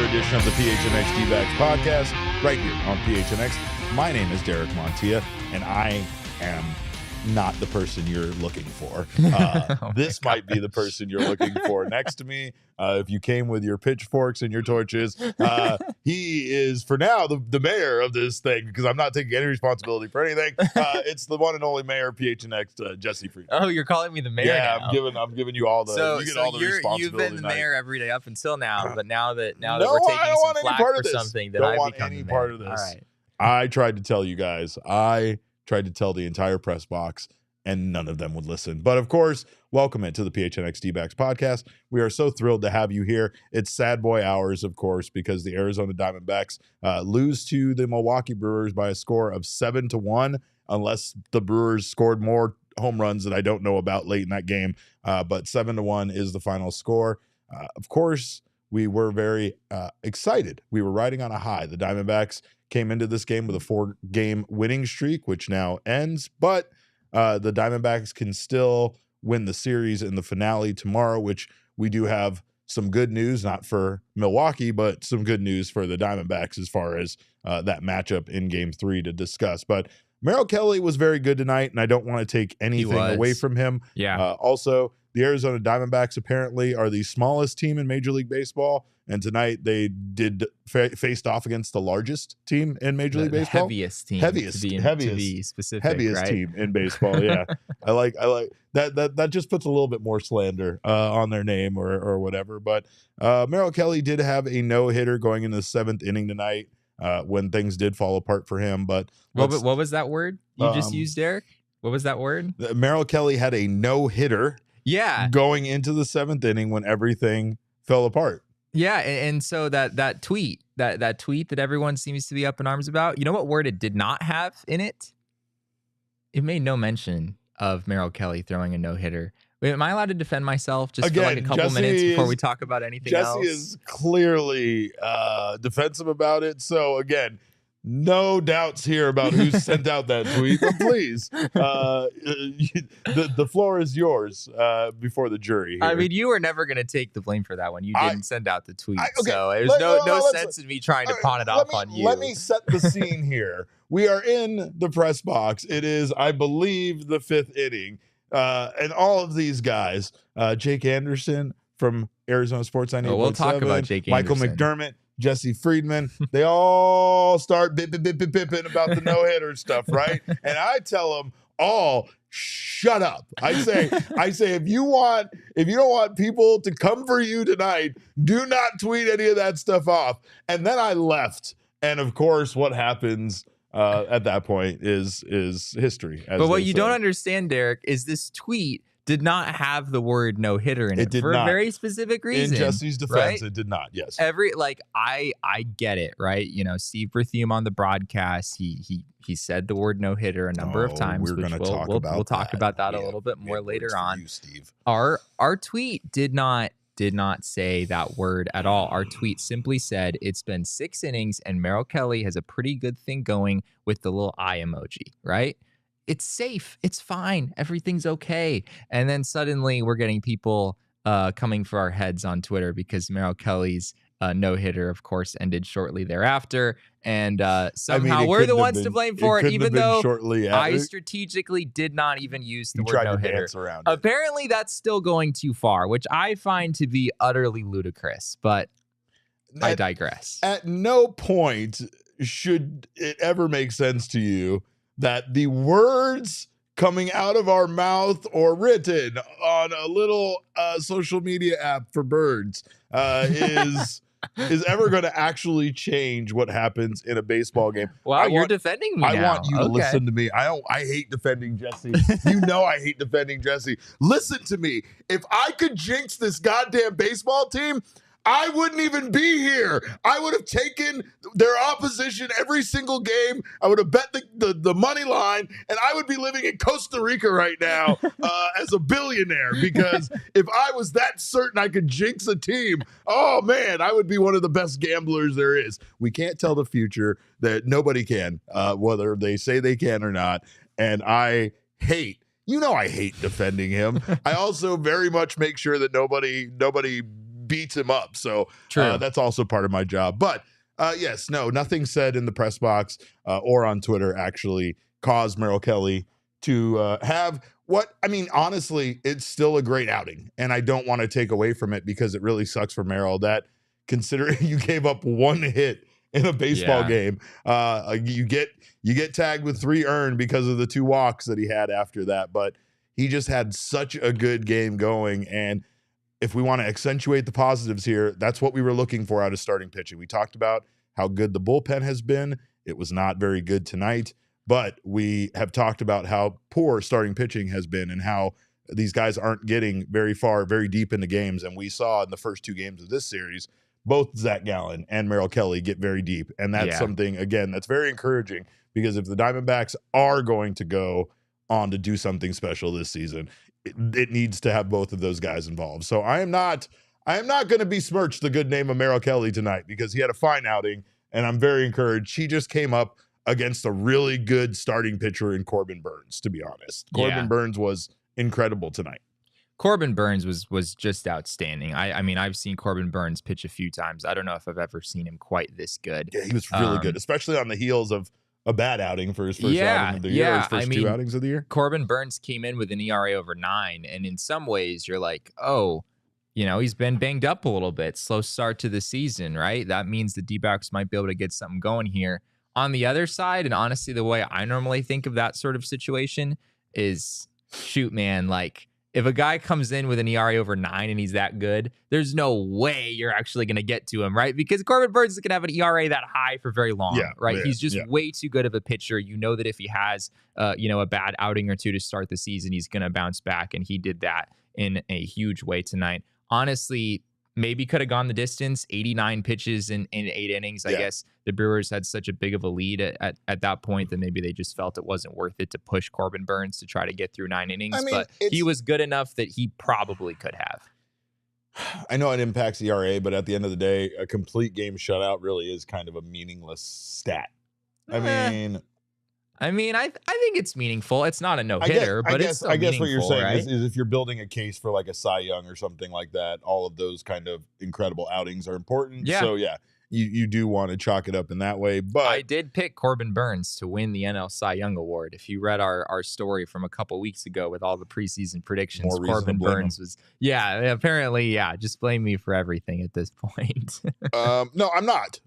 edition of the PHNX D-Backs podcast right here on PHNX. My name is Derek Montilla, and I am not the person you're looking for. This might be the person you're looking for next to me. If you came with your pitchforks and your torches, he is, for now, the mayor of this thing, because I'm not taking any responsibility for anything. It's the one and only mayor of PHNX, Jesse Friedman. Oh, you're calling me the mayor Yeah, now. I'm giving you all the responsibility. You've been the mayor every day up until now, but now that No, we're I taking don't want some any flack part for of this. something, that Don't I want become any the part mayor. of this. All right. I tried to tell you guys. I tried to tell the entire press box, and none of them would listen. But of course, welcome to the PHNX D-Backs podcast. We are so thrilled to have you here. It's sad boy hours, of course, because the Arizona Diamondbacks lose to the Milwaukee Brewers by a score of 7-1, unless the Brewers scored more home runs that I don't know about late in that game. But 7-1 is the final score. Of course, we were very excited. We were riding on a high. The Diamondbacks came into this game with a 4-game winning streak, which now ends, but the Diamondbacks can still win the series in the finale tomorrow, which we do have some good news, not for Milwaukee, but some good news for the Diamondbacks as far as that matchup in Game 3 to discuss. But Merrill Kelly was very good tonight, and I don't want to take anything away from him. Yeah. Also, the Arizona Diamondbacks apparently are the smallest team in Major League Baseball, and tonight they faced off against the largest team in Major League Baseball. Heaviest team. Heaviest, to be specific, heaviest right? team in baseball. Yeah, I like that. That just puts a little bit more slander on their name or whatever. But Merrill Kelly did have a no-hitter going into the 7th inning tonight when things did fall apart for him. But what was that word you just used, Derek? What was that word? Merrill Kelly had a no-hitter. Yeah, going into the 7th inning when everything fell apart. Yeah, and so that tweet that everyone seems to be up in arms about, you know what word it did not have in it? It made no mention of Merrill Kelly throwing a no-hitter. Wait, am I allowed to defend myself just for like a couple minutes before we talk about anything else? Jesse is clearly defensive about it. So again, no doubts here about who sent out that tweet, but please, the floor is yours before the jury here. I mean, you were never going to take the blame for that one. You didn't send out the tweet, okay, so there's no sense in me trying to pawn it off on you. Let me set the scene here. We are in the press box. It is, I believe, the 5th inning, and all of these guys, Jake Anderson from Arizona Sports 98.7, we'll talk about Jake Michael Anderson. McDermott, Jesse Friedman, they all start bipping about the no-hitter stuff, right? And I tell them all, shut up. I say, if you don't want people to come for you tonight, do not tweet any of that stuff off. And then I left. And of course, what happens at that point is history. But what you don't understand, Derek, is this tweet did not have the word no-hitter in it for a very specific reason. In Jesse's defense, right? it did not, yes. I get it, right? You know, Steve Berthiaume on the broadcast, he said the word no-hitter a number of times. We're going to talk about we'll talk about that a little bit more later on. You, Steve. Our tweet did not say that word at all. Our tweet simply said it's been 6 innings and Merrill Kelly has a pretty good thing going with the little eye emoji, right? It's safe. It's fine. Everything's okay. And then suddenly we're getting people coming for our heads on Twitter because Merrill Kelly's no-hitter, of course, ended shortly thereafter. And somehow we're the ones to blame for it, even though I strategically did not even use the word no-hitter. Apparently, that's still going too far, which I find to be utterly ludicrous. But I digress. At no point should it ever make sense to you that the words coming out of our mouth or written on a little social media app for birds is ever going to actually change what happens in a baseball game. Wow, you're defending me now. I want you to listen to me. I hate defending Jesse. You know I hate defending Jesse. Listen to me. If I could jinx this goddamn baseball team, I wouldn't even be here. I would have taken their opposition every single game. I would have bet the money line, and I would be living in Costa Rica right now as a billionaire, because if I was that certain I could jinx a team, oh, man, I would be one of the best gamblers there is. We can't tell the future. That nobody can, whether they say they can or not. And I hate defending him. I also very much make sure that nobody beats him up. So True. that's also part of my job. But yes, no, nothing said in the press box or on Twitter actually caused Merrill Kelly to have what, I mean, honestly, it's still a great outing. And I don't want to take away from it because it really sucks for Merrill that considering you gave up one hit in a baseball game, you get tagged with 3 earned because of the 2 walks that he had after that. But he just had such a good game going. And if we want to accentuate the positives here, that's what we were looking for out of starting pitching. We talked about how good the bullpen has been. It was not very good tonight, but we have talked about how poor starting pitching has been and how these guys aren't getting very far, very deep into games. And we saw in the first 2 games of this series, both Zac Gallen and Merrill Kelly get very deep. And that's something, again, that's very encouraging because if the Diamondbacks are going to go on to do something special this season, it needs to have both of those guys involved. So I am not going to besmirch the good name of Merrill Kelly tonight because he had a fine outing and I'm very encouraged. He just came up against a really good starting pitcher in Corbin Burnes, to be honest. Corbin Burnes was incredible tonight. Corbin Burnes was just outstanding. I mean, I've seen Corbin Burnes pitch a few times. I don't know if I've ever seen him quite this good. Yeah, he was really good, especially on the heels of a bad outing for his first outing of the year, his first 2 outings of the year. Corbin Burnes came in with an ERA over 9, and in some ways you're like, oh, he's been banged up a little bit. Slow start to the season, right? That means the D-backs might be able to get something going here. On the other side, and honestly, the way I normally think of that sort of situation is, shoot, man, like, if a guy comes in with an ERA over 9 and he's that good, there's no way you're actually going to get to him, right? Because Corbin Burnes is going to have an ERA that high for very long, right? He's just way too good of a pitcher. You know that if he has, a bad outing or 2 to start the season, he's going to bounce back, and he did that in a huge way tonight. Honestly, maybe could have gone the distance, 89 pitches in 8 innings. I guess the Brewers had such a big of a lead at that point that maybe they just felt it wasn't worth it to push Corbin Burnes to try to get through 9 innings. But he was good enough that he probably could have. I know it impacts ERA, but at the end of the day, a complete game shutout really is kind of a meaningless stat. I mean, I think it's meaningful. It's not a no-hitter, but it's still meaningful, what you're saying right? is if you're building a case for like a Cy Young or something like that, all of those kind of incredible outings are important. Yeah. So, you do want to chalk it up in that way. But I did pick Corbin Burnes to win the NL Cy Young Award. If you read our story from a couple weeks ago with all the preseason predictions, Corbin Burnes was, apparently, just blame me for everything at this point. No, I'm not.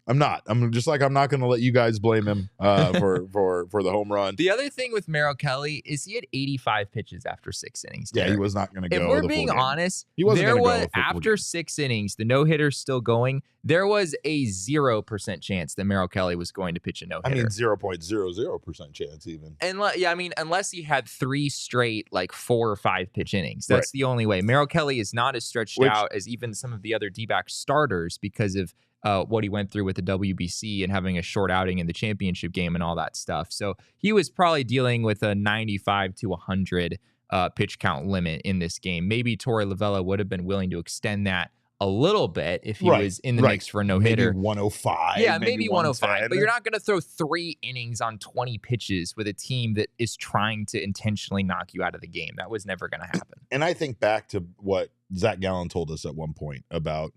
I'm just like, I'm not going to let you guys blame him for the home run. The other thing with Merrill Kelly is he had 85 pitches after 6 innings. Yeah, he was not going to go. If we're being honest, he wasn't there was go after 6 innings, the no-hitter's still going. There was a 0% chance that Merrill Kelly was going to pitch a no-hitter. I mean, 0.00% chance even. And unless he had 3 straight, 4 or 5 pitch innings. That's the only way. Merrill Kelly is not as stretched out as even some of the other D-back starters because of what he went through with the WBC and having a short outing in the championship game and all that stuff. So he was probably dealing with a 95 to 100 pitch count limit in this game. Maybe Torey Lovullo would have been willing to extend that a little bit if he was in the mix for a no-hitter. Maybe 105. Yeah, maybe 105. But you're not going to throw 3 innings on 20 pitches with a team that is trying to intentionally knock you out of the game. That was never going to happen. And I think back to what Zac Gallen told us at one point about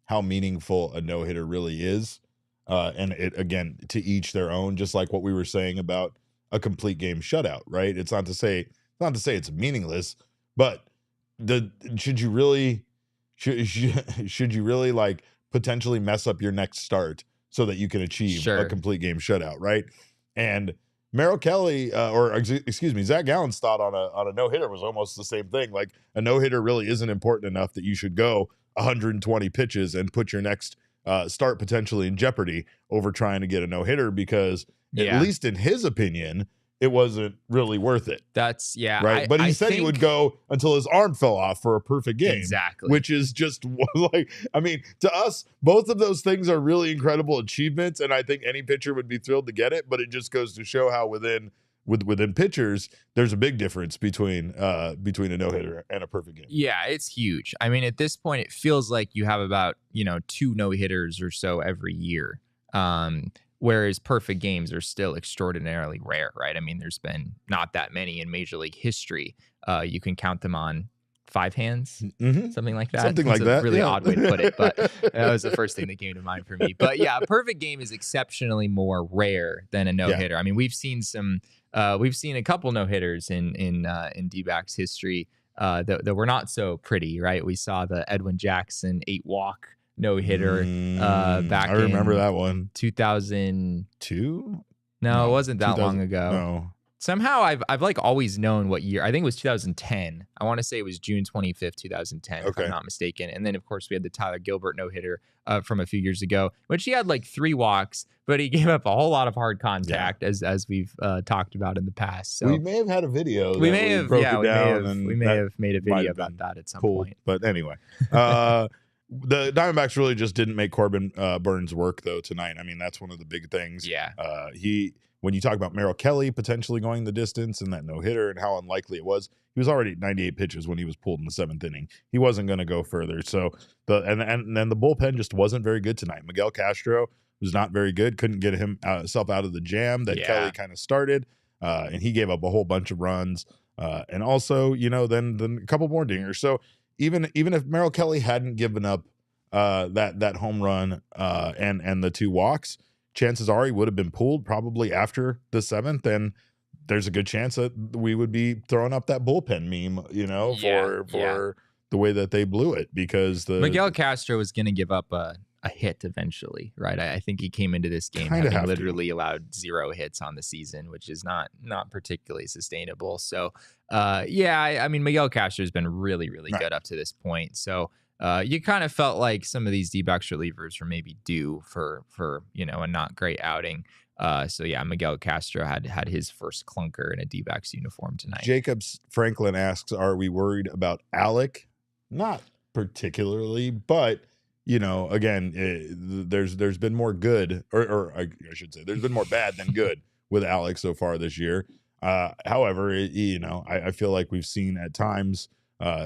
how meaningful a no-hitter really is. And it, again, to each their own, just like what we were saying about a complete game shutout, right? It's not to say it's meaningless, but should you really like potentially mess up your next start so that you can achieve a complete game shutout, right? And Merrill Kelly, Zac Gallen's thought on a no-hitter was almost the same thing. Like a no-hitter really isn't important enough that you should go 120 pitches and put your next start potentially in jeopardy over trying to get a no-hitter because at least in his opinion, it wasn't really worth it. That's right. But he said he would go until his arm fell off for a perfect game. Exactly. Which is just like, I mean, to us, both of those things are really incredible achievements. And I think any pitcher would be thrilled to get it. But it just goes to show how within pitchers, there's a big difference between a no-hitter and a perfect game. Yeah, it's huge. I mean, at this point, it feels like you have about, 2 no-hitters or so every year. Whereas perfect games are still extraordinarily rare, right? I mean, there's been not that many in Major League history. You can count them on 5 hands, Mm-hmm. something like that. Something It's like a that. really Yeah. odd way to put it, but that was the first thing that came to mind for me. But yeah, a perfect game is exceptionally more rare than a no-hitter. I mean, we've seen a couple no-hitters in D-backs history that were not so pretty, right? We saw the Edwin Jackson 8-walk no-hitter back I remember in that one. 2002. No, it wasn't that long ago. No. Somehow I've like always known what year. I think it was 2010. I want to say it was June 25th, 2010, if I'm not mistaken. And then of course we had the Tyler Gilbert no-hitter from a few years ago, which he had like 3 walks, but he gave up a whole lot of hard contact as we've talked about in the past. So we may have had a video. We may have made a video about that at some point. But anyway, the Diamondbacks really just didn't make Corbin Burnes work though tonight. I mean, that's one of the big things. Yeah. When you talk about Merrill Kelly potentially going the distance and that no-hitter and how unlikely it was, he was already at 98 pitches when he was pulled in the 7th inning. He wasn't going to go further. So and then the bullpen just wasn't very good tonight. Miguel Castro was not very good. Couldn't get himself out of the jam that Kelly kind of started, and he gave up a whole bunch of runs. And also, then a couple more dingers. So even if Merrill Kelly hadn't given up that home run and the 2 walks, chances are he would have been pulled probably after the 7th, and there's a good chance that we would be throwing up that bullpen meme, for the way that they blew it, because Miguel Castro was going to give up a hit eventually, right? I think he came into this game having literally allowed 0 hits on the season, which is not particularly sustainable. So, I mean, Miguel Castro has been really, really good up to this point. So, you kind of felt like some of these D-backs relievers were maybe due for a not great outing. Miguel Castro had his first clunker in a D-backs uniform tonight. Jacobs Franklin asks, are we worried about Alec? Not particularly, but again, there's been more good, or I should say, there's been more bad than good with Alec so far this year. However, I feel like we've seen at times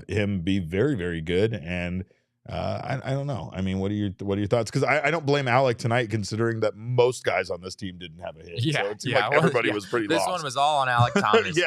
him be very, very good, and I don't know. I mean, what are your thoughts? Because I don't blame Alec tonight, considering that most guys on this team didn't have a hit. So it seemed like everybody was pretty lost. This one was all on Alec Thomas.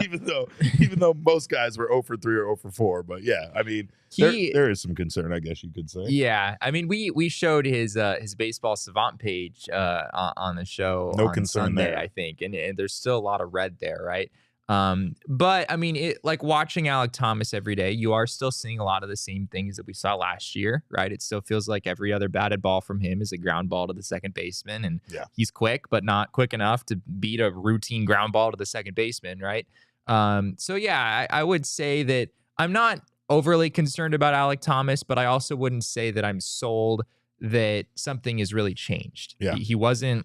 even though most guys were 0 for 3 or 0 for 4, but I mean, there is some concern, I guess you could say. Yeah, I mean, we showed his baseball savant page on the show on Sunday, there. I think, and there's still a lot of red there, right? But I mean, like watching Alec Thomas every day, you are still seeing a lot of the same things that we saw last year, right? It still feels like every other batted ball from him is a ground ball to the second baseman, and he's quick, but not quick enough to beat a routine ground ball to the second baseman, right? I would say that I'm not overly concerned about Alec Thomas, but I also wouldn't say that I'm sold that something has really changed. Yeah. He wasn't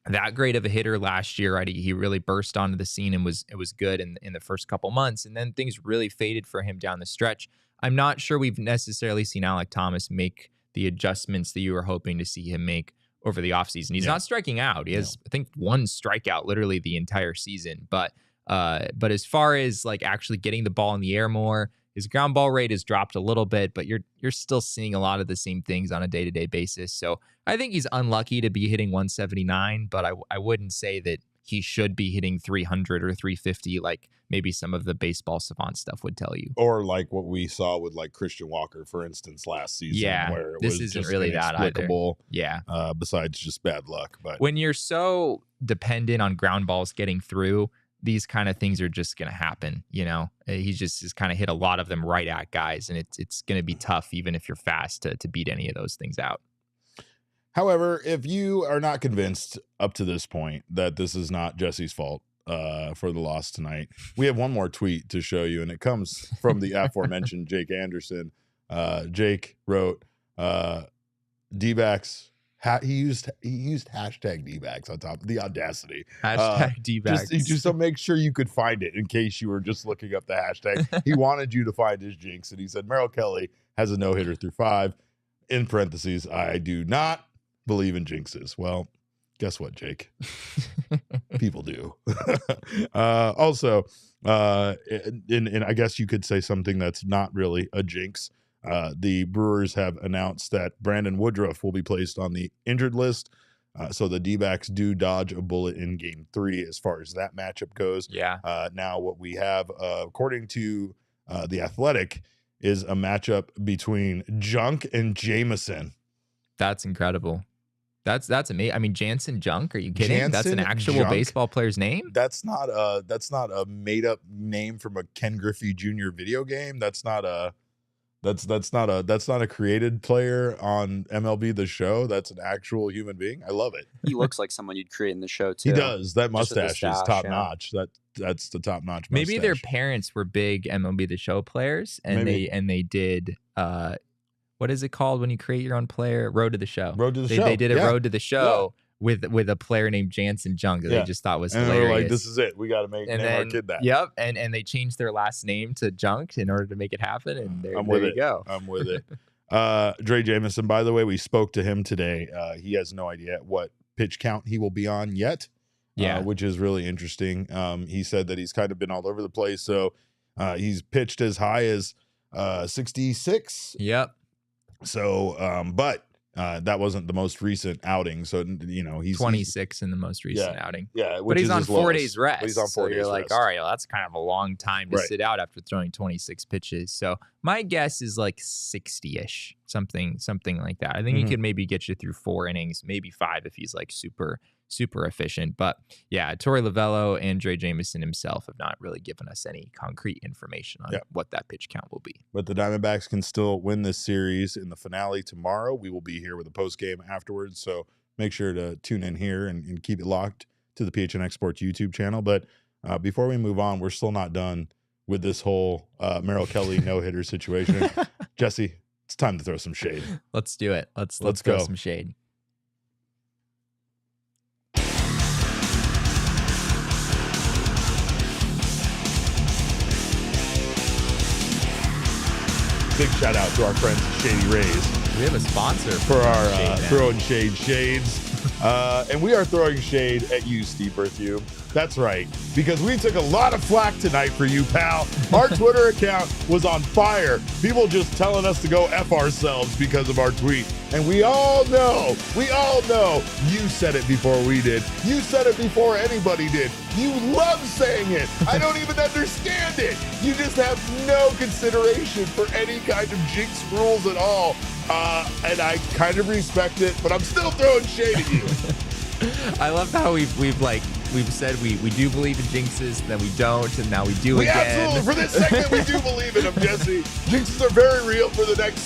that great of a hitter last year, right? He really burst onto the scene and was good in the first couple months, and then things really faded for him down the stretch. I'm not sure we've necessarily seen Alec Thomas make the adjustments that you were hoping to see him make over the offseason. He's not striking out. He has, I think, 1 strikeout literally the entire season. But as far as like actually getting the ball in the air more, his ground ball rate has dropped a little bit, but you're still seeing a lot of the same things on a day-to-day basis. So I think he's unlucky to be hitting 179, but I wouldn't say that he should be hitting 300 or 350 like maybe some of the baseball savant stuff would tell you. Or like what we saw with like Christian Walker, for instance, last season, where this isn't really that either. Yeah. Besides just bad luck. But when you're so dependent on ground balls getting through, these kind of things are just going to happen. He just has kind of hit a lot of them right at guys, and it's going to be tough even if you're fast to beat any of those things out. However, if you are not convinced up to this point that this is not Jesse's fault for the loss tonight, we have one more tweet to show you, and it comes from the aforementioned Jake Anderson. Jake wrote, D-backs. He used hashtag D-backs on top of the audacity. Hashtag D-backs. Just to make sure you could find it in case you were just looking up the hashtag. He wanted you to find his jinx, and he said Merrill Kelly has a no-hitter through 5. In parentheses, I do not believe in jinxes. Well, guess what, Jake? People do. Also, and I guess you could say something that's not really a jinx. The Brewers have announced that Brandon Woodruff will be placed on the injured list. So the D-backs do dodge a bullet in Game 3 as far as that matchup goes. Yeah. Now what we have, according to The Athletic is a matchup between Junk and Jameson. That's incredible. That's amazing. I mean, Jansen Junk, are you kidding? That's an Jansen actual Junk? baseball player's name? That's not a made up name from a Ken Griffey Jr. video game. That's not a created player on MLB The Show. That's an actual human being. I love it. He looks like someone you'd create in the show too. He does. That Just with the mustache is stash, top yeah. notch. That's the top notch. Maybe their mustache. parents were big MLB The Show players, and Maybe. they did what is it called when you create your own player? Road to the Show. Road to the Show. They did a Yeah. Road to the Show with a player named Jansen Junk that Yeah. they just thought was And they hilarious. were like, "This is it. We got to name our kid that." Yep, and they changed their last name to Junk in order to make it happen, and there you go. I'm with it. Dre Jameson, by the way, we spoke to him today. He has no idea what pitch count he will be on yet. Yeah. Which is really interesting. He said that he's kind of been all over the place. So he's pitched as high as 66. Yep. So, but that wasn't the most recent outing. So, he's 26 in the most recent outing. Yeah. But he's on his 4 lowest. days rest. But he's on 4 so days you're like, rest. all right, well, that's kind of a long time to Right. sit out after throwing 26 pitches. So my guess is like 60-ish, something like that. I think he Mhm. could maybe get you through 4 innings, maybe 5 if he's like super efficient. But yeah, Torey Lovello and Dre Jameson himself have not really given us any concrete information on what that pitch count will be. But the Diamondbacks can still win this series in the finale tomorrow. We will be here with a post game afterwards. So make sure to tune in here and keep it locked to the PHNX Sports YouTube channel. But before we move on, we're still not done with this whole Merrill Kelly no-hitter situation. Jesse, it's time to throw some shade. Let's do it. Let's Let's throw go. some shade. Big shout out to our friends at Shady Rays We have a sponsor for our Shade now. throwing shade shades. And we are throwing shade at you, Steve Berthiaume. That's right, because we took a lot of flack tonight for you, pal. Our Twitter account was on fire. People just telling us to go F ourselves because of our tweet. And we all know, you said it before we did. You said it before anybody did. You love saying it. I don't even understand it. You just have no consideration for any kind of jinx rules at all. And I kind of respect it, but I'm still throwing shade at you. I love how we've said we do believe in jinxes, then we don't, and now we do We again. absolutely, for this segment, we do believe in them, Jesse. Jinxes are very real for the next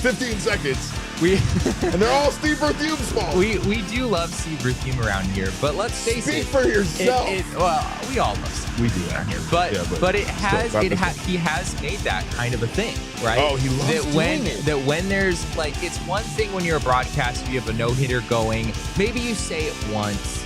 15 seconds. And they're all Steve Bertheume's fault. We do love Steve Berthiaume around here, but let's face Speak it. for yourself. Well, we all love Steve We do Berthiaume around here, Yeah, but still, he has made that kind of a thing, right? Oh, he loves doing it. That when there's like, it's one thing when you're a broadcaster, you have a no-hitter going, maybe you say it once,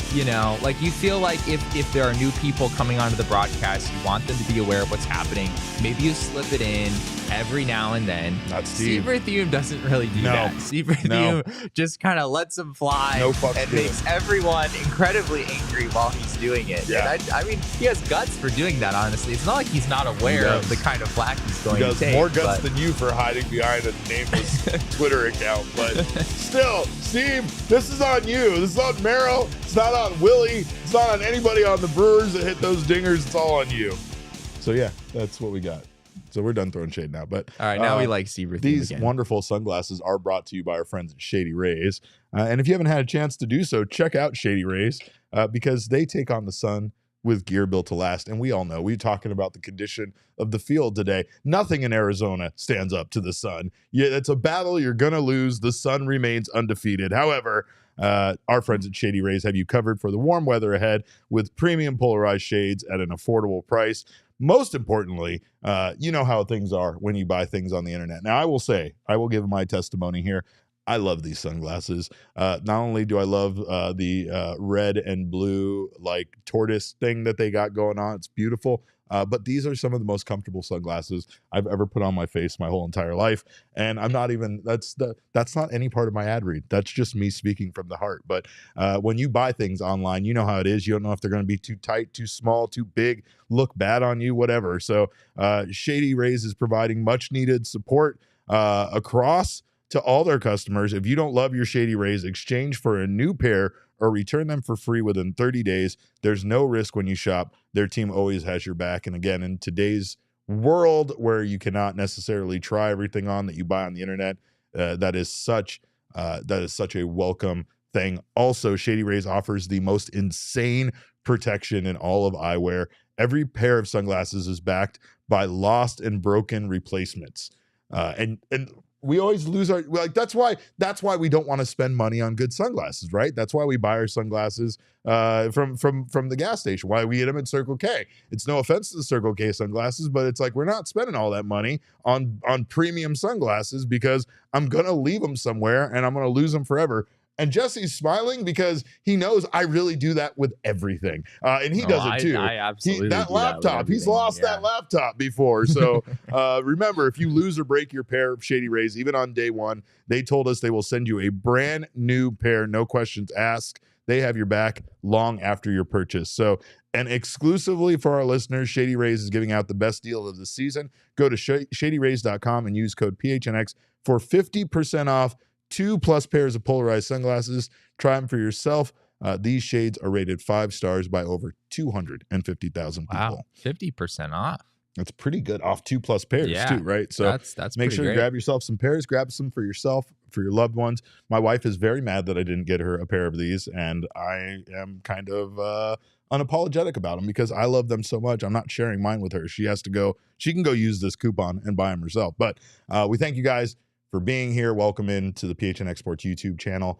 like you feel like if there are new people coming onto the broadcast, you want them to be aware of what's happening. Maybe you slip it in every now and then. Not Steve. Steve Berthiaume doesn't really do that. Steve Berthiaume just kind of lets them fly No fucks and given. makes everyone incredibly angry while he's doing it. Yeah. And I mean, he has guts for doing that, honestly. It's not like he's not aware of the kind of flack he's going He does to take. more guts but- than you for hiding behind a nameless Twitter account. But still, Steve, this is on you. This is on Merrill. It's not on Willie. It's not on anybody on the Brewers that hit those dingers. It's all on you. So, yeah, that's what we got. So we're done throwing shade now. But All right, now we like Steve Berthiaume these again. wonderful sunglasses are brought to you by our friends at Shady Rays. And if you haven't had a chance to do so, check out Shady Rays because they take on the sun with gear built to last. And we all know, we're talking about the condition of the field today. Nothing in Arizona stands up to the sun. Yeah, it's a battle you're going to lose. The sun remains undefeated. However, our friends at Shady Rays have you covered for the warm weather ahead with premium polarized shades at an affordable price. Most importantly, you know how things are when you buy things on the internet. Now, I will give my testimony here. I love these sunglasses. Not only do I love the red and blue like tortoise thing that they got going on, it's beautiful. But these are some of the most comfortable sunglasses I've ever put on my face my whole entire life. And I'm not even, that's not any part of my ad read. That's just me speaking from the heart. But when you buy things online, you know how it is. You don't know if they're going to be too tight, too small, too big, look bad on you, whatever. So Shady Rays is providing much needed support across to all their customers. If you don't love your Shady Rays, exchange for a new pair or return them for free within 30 days. There's no risk when you shop. Their team always has your back. And again, in today's world where you cannot necessarily try everything on that you buy on the internet. That is such a welcome thing. Also, Shady Rays offers the most insane protection in all of eyewear. Every pair of sunglasses is backed by lost and broken replacements. And we always lose our, like, that's why we don't want to spend money on good sunglasses, right? That's why we buy our sunglasses from the gas station, why we get them at Circle K. It's no offense to the Circle K sunglasses, but it's like, we're not spending all that money on premium sunglasses because I'm going to leave them somewhere and I'm going to lose them forever. And Jesse's smiling because he knows I really do that with everything. And he does it too. I absolutely that do laptop, that he's lost that laptop before. So remember, if you lose or break your pair of Shady Rays, even on day one, they told us they will send you a brand new pair, no questions asked. They have your back long after your purchase. So, and exclusively for our listeners, Shady Rays is giving out the best deal of the season. Go to shadyrays.com and use code PHNX for 50% off 2+ pairs of polarized sunglasses. Try them for yourself. These shades are rated 5 stars by over 250,000 people. Wow, 50% off. That's pretty good off 2+ pairs too, right? So that's make sure you great. grab yourself some pairs, grab some for yourself, for your loved ones. My wife is very mad that I didn't get her a pair of these, and I am kind of unapologetic about them because I love them so much. I'm not sharing mine with her. She can go use this coupon and buy them herself. But we thank you guys for being here. Welcome into the PHNX Sports YouTube channel.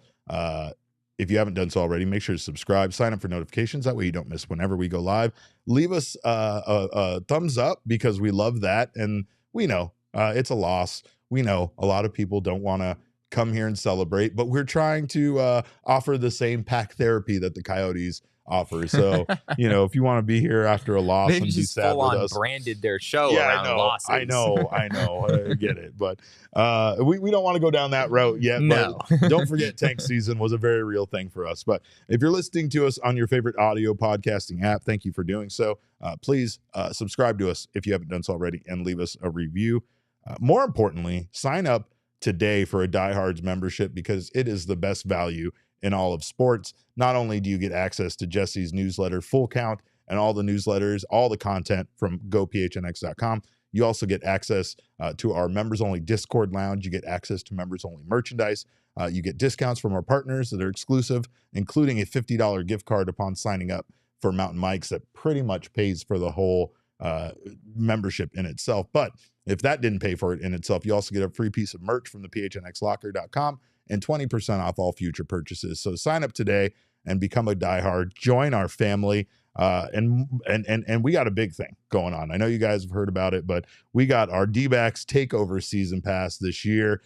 If you haven't done so already, make sure to subscribe, sign up for notifications. That way you don't miss whenever we go live. Leave us a thumbs up because we love that. And we know it's a loss. We know a lot of people don't want to come here and celebrate, but we're trying to offer the same pack therapy that the Coyotes offer. So, if you want to be here after a loss They've and be just sad full with on us, branded their show around losses. I know. I get it. But we don't want to go down that route yet. No. But don't forget, tank season was a very real thing for us. But if you're listening to us on your favorite audio podcasting app, thank you for doing so. Please subscribe to us if you haven't done so already and leave us a review. More importantly, sign up today for a Diehards membership because it is the best value in all of sports. Not only do you get access to Jesse's newsletter, Full Count, and all the newsletters, all the content from gophnx.com, you also get access to our members-only Discord lounge. You get access to members-only merchandise. You get discounts from our partners that are exclusive, including a $50 gift card upon signing up for Mountain Mike's that pretty much pays for the whole membership in itself. But if that didn't pay for it in itself, you also get a free piece of merch from the phnxlocker.com and 20% off all future purchases. So sign up today and become a diehard. Join our family. And we got a big thing going on. I know you guys have heard about it, but we got our D-backs takeover season pass this year.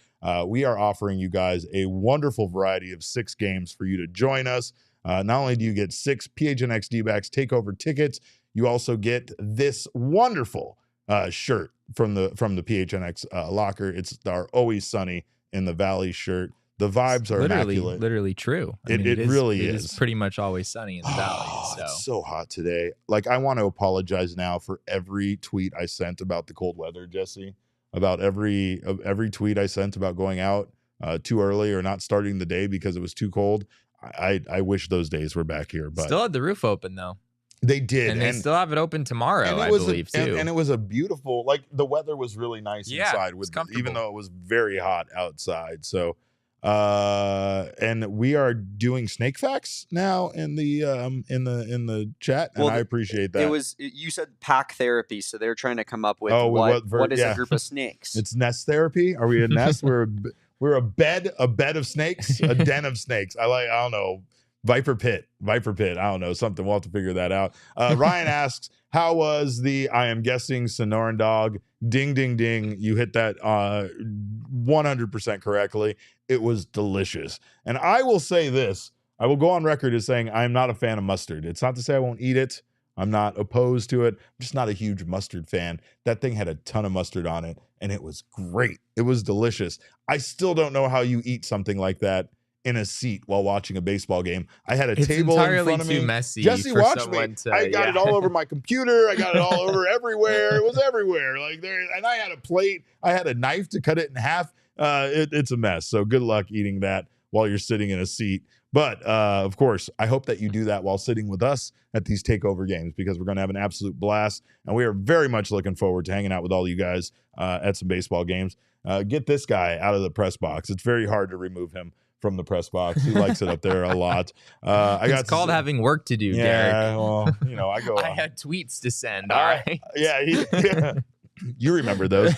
We are offering you guys a wonderful variety of 6 games for you to join us. Not only do you get 6 PHNX D-backs takeover tickets, you also get this wonderful shirt from the PHNX locker. It's our Always Sunny in the Valley shirt. The vibes are immaculate. Literally true. It really is. It's pretty much always sunny in the valley. So. It's so hot today. Like, I want to apologize now for every tweet I sent about the cold weather, Jesse. About every tweet I sent about going out too early or not starting the day because it was too cold. I wish those days were back here. But still had the roof open though. They did. And they still have it open tomorrow, I believe, too. And it was a beautiful, like, the weather was really nice inside, even though it was very hot outside. So, and we are doing snake facts now in the chat, and I appreciate that. You said pack therapy, so they're trying to come up with what is a group of snakes? It's nest therapy. Are we a nest? We're a bed of snakes, a den of snakes. I don't know. Viper pit. I don't know, something. We'll have to figure that out. Ryan asks, how was the, I am guessing, Sonoran dog? Ding, ding, ding. You hit that 100% correctly. It was delicious. And I will say this. I will go on record as saying I'm not a fan of mustard. It's not to say I won't eat it. I'm not opposed to it. I'm just not a huge mustard fan. That thing had a ton of mustard on it, and it was great. It was delicious. I still don't know how you eat something like that in a seat while watching a baseball game. I had a table in front of me. Too messy. Jesse, watch me. I got it all over my computer. I got it all over everywhere. It was everywhere. And I had a plate. I had a knife to cut it in half. It's a mess. So good luck eating that while you're sitting in a seat. But of course, I hope that you do that while sitting with us at these takeover games, because we're going to have an absolute blast. And we are very much looking forward to hanging out with all you guys at some baseball games. Get this guy out of the press box. It's very hard to remove him from the press box. He likes it up there a lot. It's called having work to do, Derek. Well, I go. I had tweets to send. All right. Yeah. You remember those.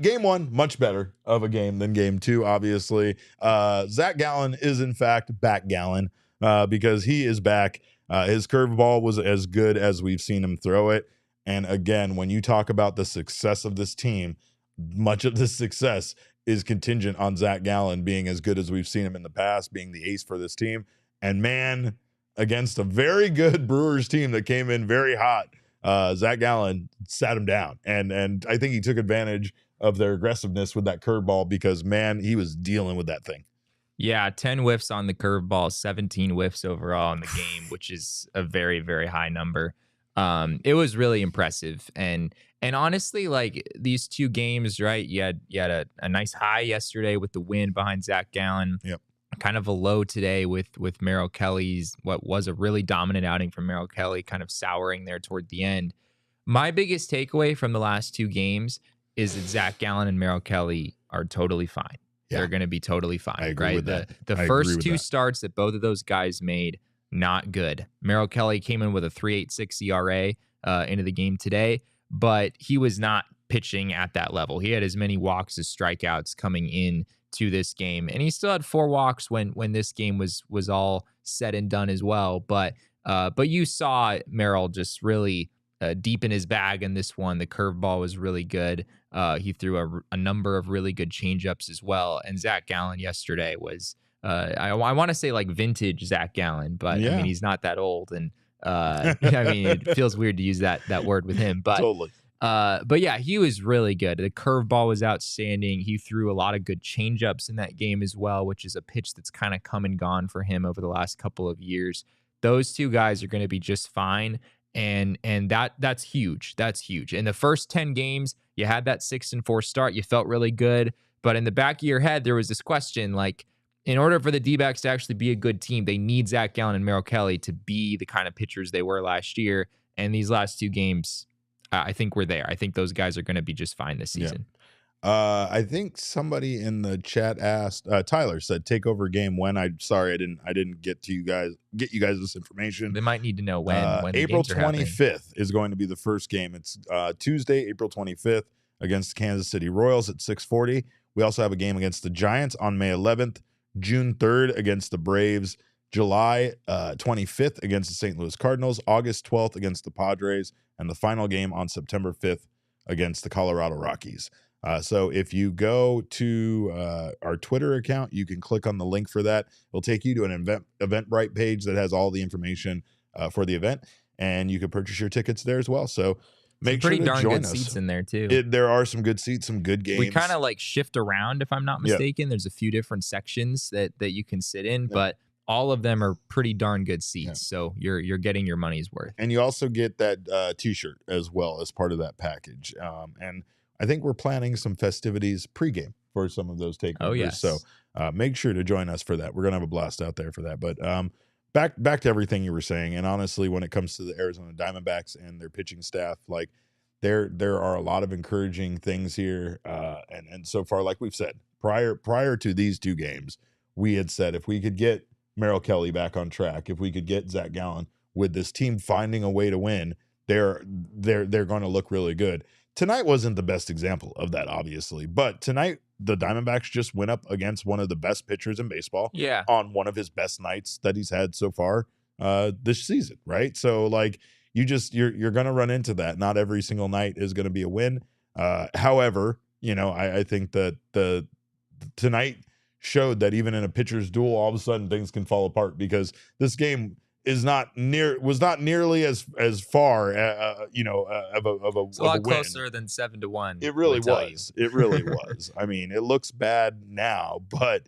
Game one, much better of a game than game two, obviously. Zac Gallen is, in fact, back Gallen because he is back. His curveball was as good as we've seen him throw it. And again, when you talk about the success of this team, much of this success is contingent on Zac Gallen being as good as we've seen him in the past, being the ace for this team. And man, against a very good Brewers team that came in very hot, Zac Gallen sat him down. And I think he took advantage of their aggressiveness with that curveball because, man, he was dealing with that thing. Yeah, 10 whiffs on the curveball, 17 whiffs overall in the game, which is a very, very high number. It was really impressive. And honestly, like these two games, right? You had a nice high yesterday with the win behind Zac Gallen. Yep. Kind of a low today with Merrill Kelly's, what was a really dominant outing from Merrill Kelly, kind of souring there toward the end. My biggest takeaway from the last two games is that Zac Gallen and Merrill Kelly are totally fine. Yeah. They're going to be totally fine. I agree with that. The first two starts that both of those guys made, not good. Merrill Kelly came in with a 3.86 ERA into the game today, but he was not pitching at that level. He had as many walks as strikeouts coming in to this game, and he still had 4 walks when this game was all said and done as well. But you saw Merrill just really deep in his bag in this one. The curveball was really good. He threw a number of really good changeups as well. And Zac Gallen yesterday was, I want to say like vintage Zac Gallen, but yeah. I mean, he's not that old. And I mean, it feels weird to use that word with him, but totally. But yeah, he was really good. The curveball was outstanding. He threw a lot of good changeups in that game as well, which is a pitch that's kind of come and gone for him over the last couple of years. Those two guys are going to be just fine. And that's huge. That's huge. In the first 10 games, you had that 6-4 start. You felt really good. But in the back of your head, there was this question, like, in order for the D-backs to actually be a good team, they need Zac Gallen and Merrill Kelly to be the kind of pitchers they were last year. And these last two games, I think we're there. I think those guys are going to be just fine this season. Yeah. I think somebody in the chat asked, Tyler said, take over game when. I didn't get you guys this information. They might need to know when April 25th is going to be the first game. It's Tuesday, April 25th against Kansas City Royals at 6:40. We also have a game against the Giants on May 11th, June 3rd against the Braves, July 25th against the St. Louis Cardinals, August 12th against the Padres, and the final game on September 5th against the Colorado Rockies. So if you go to our Twitter account, you can click on the link for that. It'll take you to an Eventbrite page that has all the information for the event, and you can purchase your tickets there as well. So make sure to join us. Pretty darn good seats in there too. There are some good seats, some good games. We kind of like shift around, if I'm not mistaken. Yep. There's a few different sections that you can sit in, but all of them are pretty darn good seats. Yeah. So you're getting your money's worth. And you also get that T-shirt as well as part of that package. And I think we're planning some festivities pregame for some of those takeovers. Oh, yes. So make sure to join us for that. We're going to have a blast out there for that. But back to everything you were saying. And honestly, when it comes to the Arizona Diamondbacks and their pitching staff, like there are a lot of encouraging things here. And so far, like we've said, prior to these two games, we had said if we could get Merrill Kelly back on track, if we could get Zac Gallen with this team finding a way to win, they're going to look really good. Tonight wasn't the best example of that, obviously, but tonight the Diamondbacks just went up against one of the best pitchers in baseball on one of his best nights that he's had so far this season, right? So like you're going to run into that. Not every single night is going to be a win. However, I think that the tonight showed that even in a pitcher's duel, all of a sudden things can fall apart because this game was not nearly as far, of it's a lot closer than 7-1. It really was. It really was. I mean, it looks bad now, but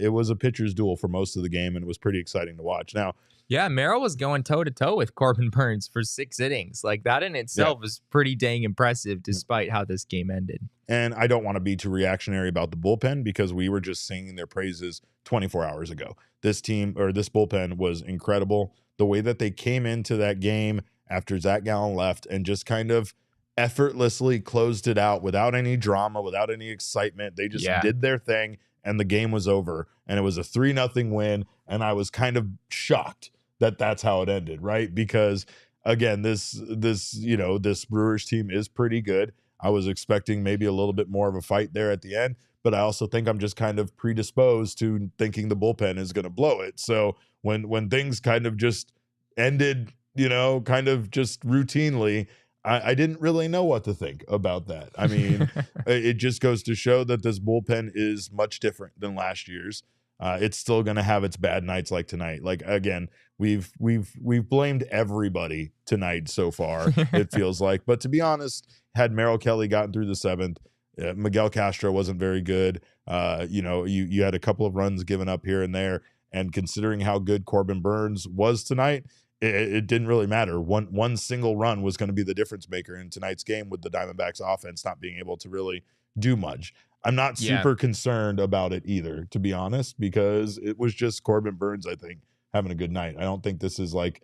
it was a pitcher's duel for most of the game, and it was pretty exciting to watch. Now, Yeah, Merrill was going toe-to-toe with Corbin Burnes for 6 innings. Like, that in itself is pretty dang impressive despite how this game ended. And I don't want to be too reactionary about the bullpen because we were just singing their praises 24 hours ago. This team, or this bullpen, was incredible. The way that they came into that game after Zac Gallen left and just kind of effortlessly closed it out without any drama, without any excitement. They just did their thing, and the game was over. And it was a 3-0 win, and I was kind of shocked that that's how it ended, right? Because again, this Brewers team is pretty good. I was expecting maybe a little bit more of a fight there at the end, but I also think I'm just kind of predisposed to thinking the bullpen is going to blow it. So when things kind of just ended, kind of just routinely, I didn't really know what to think about that. I mean, it just goes to show that this bullpen is much different than last year's. It's still going to have its bad nights like tonight. Like, again, we've blamed everybody tonight so far, it feels like. But to be honest, had Merrill Kelly gotten through the 7th, Miguel Castro wasn't very good. You had a couple of runs given up here and there. And considering how good Corbin Burnes was tonight, it didn't really matter. One single run was going to be the difference maker in tonight's game with the Diamondbacks offense not being able to really do much. I'm not super concerned about it either, to be honest, because it was just Corbin Burnes, I think, having a good night. I don't think this is like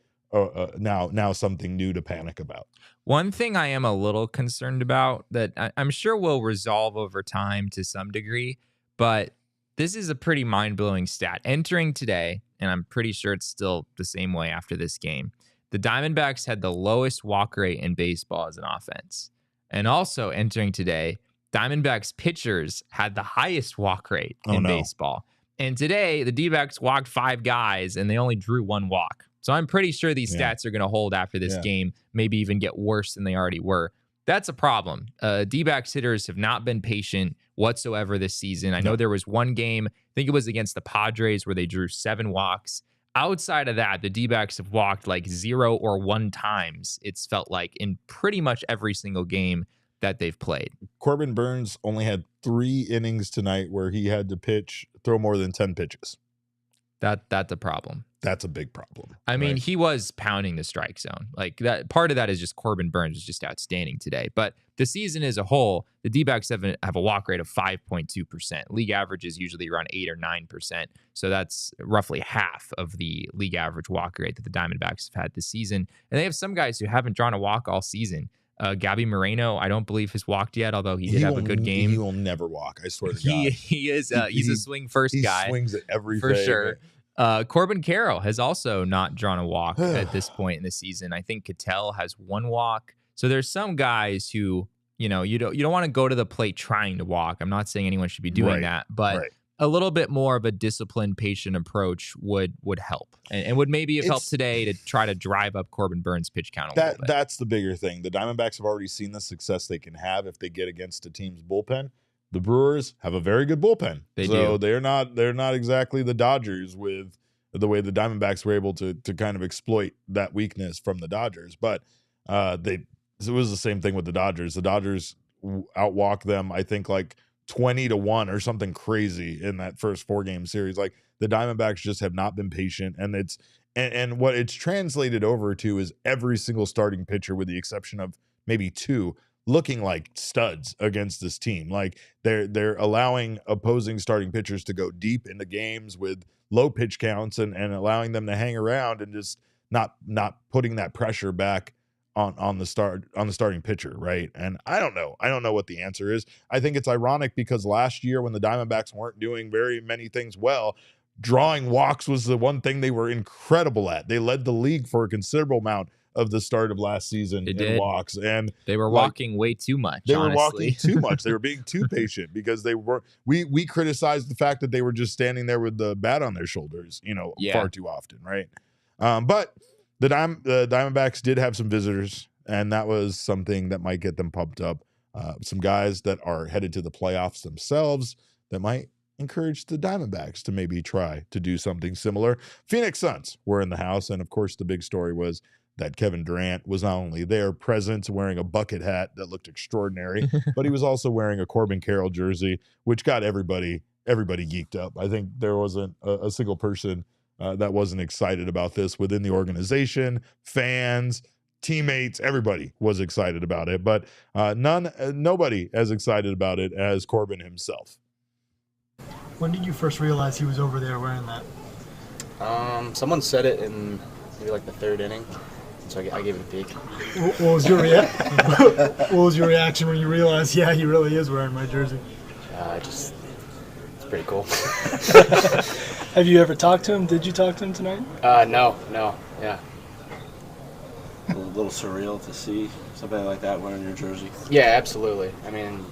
now something new to panic about. One thing I am a little concerned about that I'm sure will resolve over time to some degree, but this is a pretty mind-blowing stat. Entering today, and I'm pretty sure it's still the same way after this game, the Diamondbacks had the lowest walk rate in baseball as an offense. And also entering today, Diamondbacks pitchers had the highest walk rate in baseball. And today, the D-backs walked 5 guys, and they only drew 1 walk. So I'm pretty sure these stats are going to hold after this game, maybe even get worse than they already were. That's a problem. D-backs hitters have not been patient whatsoever this season. I know there was one game, I think it was against the Padres, where they drew 7 walks. Outside of that, the D-backs have walked like 0 or 1 times, it's felt like, in pretty much every single game that they've played. Corbin Burnes only had 3 innings tonight where he had to throw more than 10 pitches. That's a problem. That's a big problem. I mean, he was pounding the strike zone. Like, that part of that is just Corbin Burnes was just outstanding today. But the season as a whole, the D-backs have a walk rate of 5.2%. League average is usually around 8 or 9%. So that's roughly half of the league average walk rate that the Diamondbacks have had this season. And they have some guys who haven't drawn a walk all season. Gabby Moreno, I don't believe has walked yet, although he did have a good game. He will never walk, I swear to God. He is. He's a swing first guy. He swings at everything. For sure. Corbin Carroll has also not drawn a walk at this point in the season. I think Cattell has 1 walk. So there's some guys who, you don't want to go to the plate trying to walk. I'm not saying anyone should be doing that, but a little bit more of a disciplined, patient approach would help, and would maybe have helped today to try to drive up Corbin Burnes' pitch count a little bit. That's the bigger thing. The Diamondbacks have already seen the success they can have if they get against a team's bullpen. The Brewers have a very good bullpen. They do. They're not exactly the Dodgers with the way the Diamondbacks were able to kind of exploit that weakness from the Dodgers. But it was the same thing with the Dodgers. The Dodgers outwalked them, I think, like 20-1 or something crazy in that first 4-game series. Like, the Diamondbacks just have not been patient, and what it's translated over to is every single starting pitcher, with the exception of maybe 2, looking like studs against this team. Like, they're allowing opposing starting pitchers to go deep into games with low pitch counts and allowing them to hang around and just not putting that pressure back on the starting pitcher, right? And I don't know what the answer is. I think it's ironic because last year, when the Diamondbacks weren't doing very many things well, drawing walks was the one thing they were incredible at. They led the league for a considerable amount of the start of last season in walks, and they were walking way too much. They were walking too much. They were being too patient because they were. We criticized the fact that they were just standing there with the bat on their shoulders, far too often, right? But the Diamondbacks did have some visitors, and that was something that might get them pumped up. Some guys that are headed to the playoffs themselves that might encourage the Diamondbacks to maybe try to do something similar. Phoenix Suns were in the house, and of course the big story was that Kevin Durant was not only there present wearing a bucket hat that looked extraordinary, but he was also wearing a Corbin Carroll jersey, which got everybody geeked up. I think there wasn't a single person that wasn't excited about this within the organization. Fans, teammates, everybody was excited about it, but nobody as excited about it as Corbin himself. When did you first realize he was over there wearing that? Someone said it in maybe like the third inning, so I gave it a peek. What was your reaction when you realized, yeah, he really is wearing my jersey? It's pretty cool. Have you ever talked to him? Did you talk to him tonight? No, yeah. A little surreal to see somebody like that wearing your jersey. Yeah, absolutely. I mean,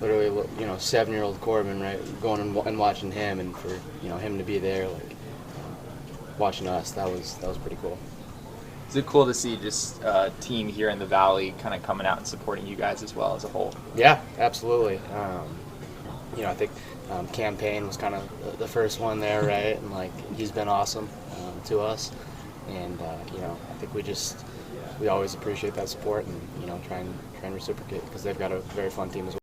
literally, 7-year-old Corbin, right, going and watching him, and for him to be there, like watching us, that was pretty cool. Is it cool to see just a team here in the Valley kind of coming out and supporting you guys as well as a whole? Yeah, absolutely. I think Campaign was kind of the first one there, right? And like he's been awesome to us, and I think we always appreciate that support, and try and reciprocate because they've got a very fun team as well.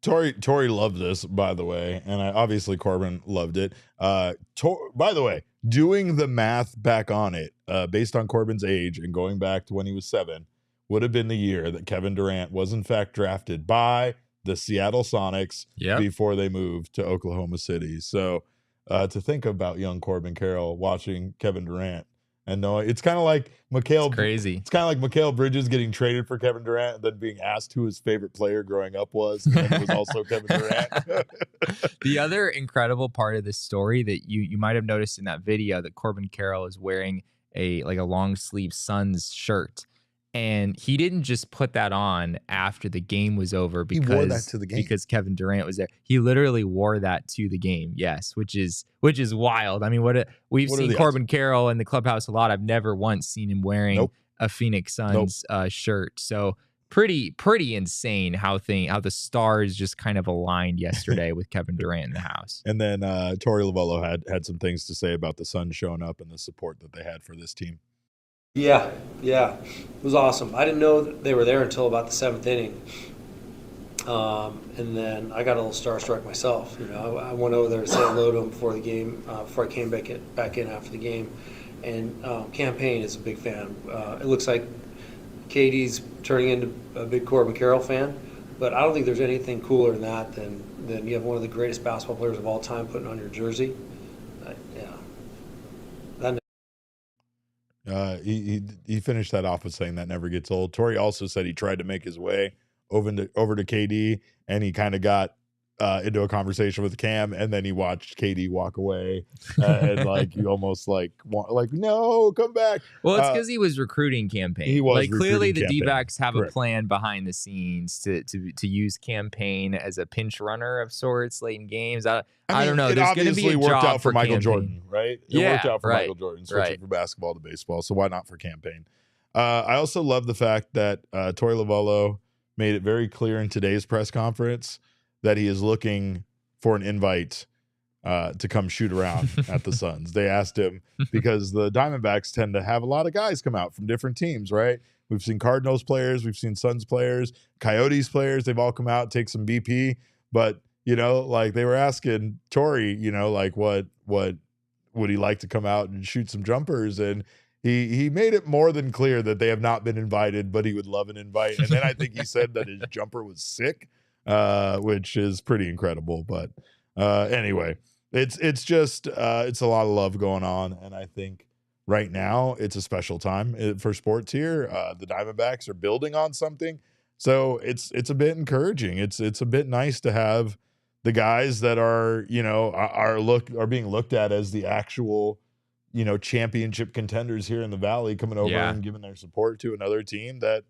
Tori loved this, by the way, and obviously Corbin loved it. By the way, doing the math back on it, based on Corbin's age and going back to when he was 7, would have been the year that Kevin Durant was in fact drafted by the Seattle Sonics before they moved to Oklahoma City. So to think about young Corbin Carroll watching Kevin Durant and knowing it's kind of like crazy. It's kind of like Mikal Bridges getting traded for Kevin Durant and then being asked who his favorite player growing up was, and it was also Kevin Durant. The other incredible part of this story that you might have noticed in that video that Corbin Carroll is wearing a long sleeve Suns shirt. And he didn't just put that on after the game was over because he wore that to the game. Because Kevin Durant was there. He literally wore that to the game. Yes, which is wild. I mean, we've seen Corbin Carroll in the clubhouse a lot. I've never once seen him wearing a Phoenix Suns shirt. So pretty insane how the stars just kind of aligned yesterday with Kevin Durant in the house. And then Tori Lavello had some things to say about the Suns showing up and the support that they had for this team. Yeah, it was awesome. I didn't know that they were there until about the 7th inning, and then I got a little starstruck myself. I went over there to say hello to them before the game, before I came back in after the game, and Campaign is a big fan. It looks like Katie's turning into a big Corbin Carroll fan, but I don't think there's anything cooler than that than you have one of the greatest basketball players of all time putting on your jersey. He finished that off with saying that never gets old. Tori also said he tried to make his way over to KD, and he kind of got into a conversation with Cam, and then he watched KD walk away, and like he almost like no, come back. Well, it's because he was recruiting Campaign. He was clearly the Campaign. D-backs have Correct. a plan behind the scenes to use Campaign as a pinch runner of sorts late in games. I don't know. It There's going to be obviously a worked job out for Michael Campaign. Jordan, right? It worked out for right, Michael Jordan, switching right. from basketball to baseball. So why not for Campaign? I also love the fact that Tori Lavello made it very clear in today's press conference that he is looking for an invite to come shoot around at the Suns. They asked him because the Diamondbacks tend to have a lot of guys come out from different teams, right? We've seen Cardinals players, we've seen Suns players, Coyotes players. They've all come out, take some BP. But, like they were asking Tori, like what would he like to come out and shoot some jumpers? And he made it more than clear that they have not been invited, but he would love an invite. And then I think he said that his jumper was sick. Which is pretty incredible. But anyway, it's just it's a lot of love going on, and I think right now it's a special time for sports here. The Diamondbacks are building on something, so it's a bit encouraging. It's a bit nice to have the guys that are are being looked at as the actual championship contenders here in the Valley coming over and giving their support to another team that.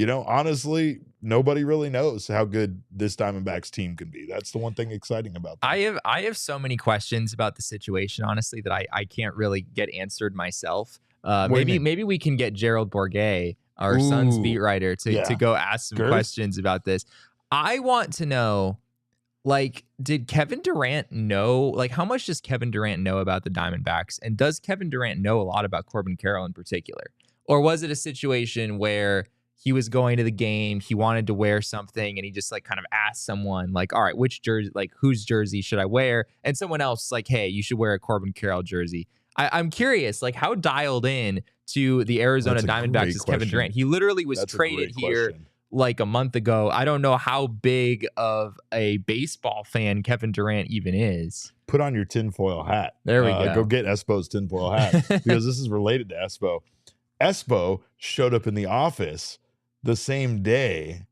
Honestly, nobody really knows how good this Diamondbacks team can be. That's the one thing exciting about them. I have so many questions about the situation, honestly, that I can't really get answered myself. Maybe we can get Gerald Bourguet, our Suns beat writer, to go ask some questions about this. I want to know, did Kevin Durant know? How much does Kevin Durant know about the Diamondbacks? And does Kevin Durant know a lot about Corbin Carroll in particular? Or was it a situation where he was going to the game, he wanted to wear something, and he just like kind of asked someone like, all right, which jersey, like whose jersey should I wear? And someone else is like, hey, you should wear a Corbin Carroll jersey. I'm curious, like how dialed in to the Arizona Diamondbacks is Kevin Durant? He literally was traded here like a month ago. I don't know how big of a baseball fan Kevin Durant even is. Put on your tinfoil hat. There we go. Go get Espo's tinfoil hat because this is related to Espo. Espo showed up in the office the same day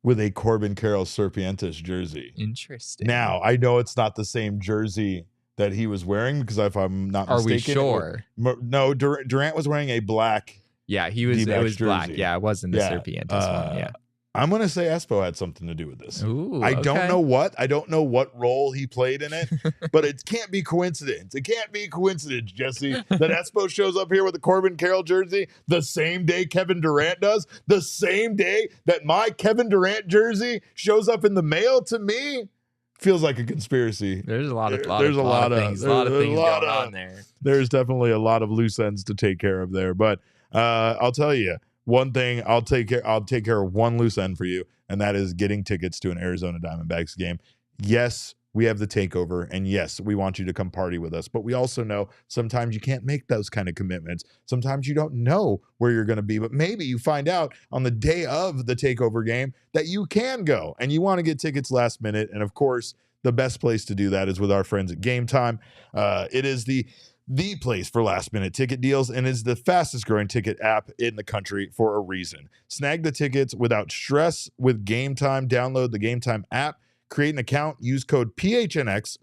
with a Corbin Carroll Serpientes jersey. Interesting. Now, I know it's not the same jersey that he was wearing because if I'm not mistaken. Are we sure? No, Durant was wearing a black. Yeah, he was. D-backs It was jersey. black. Yeah, it wasn't the Serpientes one. Yeah. I'm going to say Espo had something to do with this. Ooh, I don't know what. I don't know what role he played in it, but it can't be coincidence. It can't be coincidence, Jesse, that Espo shows up here with a Corbin Carroll jersey the same day Kevin Durant does, the same day that my Kevin Durant jersey shows up in the mail to me. Feels like a conspiracy. There's a lot of things going on there. There's definitely a lot of loose ends to take care of there, but I'll tell you. One thing, I'll take care of one loose end for you, and that is getting tickets to an Arizona Diamondbacks game. Yes, we have the takeover, and yes, we want you to come party with us, but we also know sometimes you can't make those kind of commitments. Sometimes you don't know where you're going to be, but maybe you find out on the day of the takeover game that you can go, and you want to get tickets last minute, and of course, the best place to do that is with our friends at Game Time. It is the place for last minute ticket deals and is the fastest growing ticket app in the country for a reason. Snag the tickets without stress with Game Time. Download the Game Time app, create an account, use code PHNX,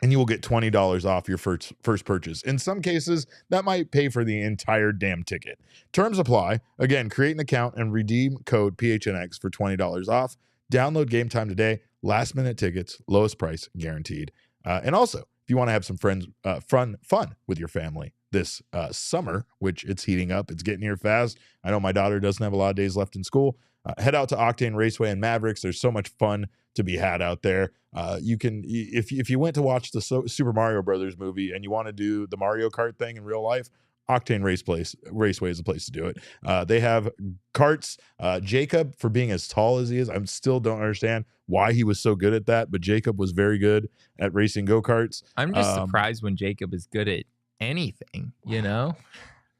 and you will get $20 off your first purchase. In some cases, that might pay for the entire damn ticket. Terms apply. Again, create an account and redeem code PHNX for $20 off. Download Game Time today. Last minute tickets, lowest price guaranteed. And also, if you want to have some fun with your family this summer, which it's heating up, it's getting here fast. I know my daughter doesn't have a lot of days left in school. Head out to Octane Raceway and Mavericks. There's so much fun to be had out there. You can, if you went to watch the Super Mario Brothers movie and you want to do the Mario Kart thing in real life, Octane Raceway is the place to do it. They have karts. Jacob, for being as tall as he is, I still don't understand why he was so good at that, but Jacob was very good at racing go-karts. I'm just surprised when Jacob is good at anything, you know?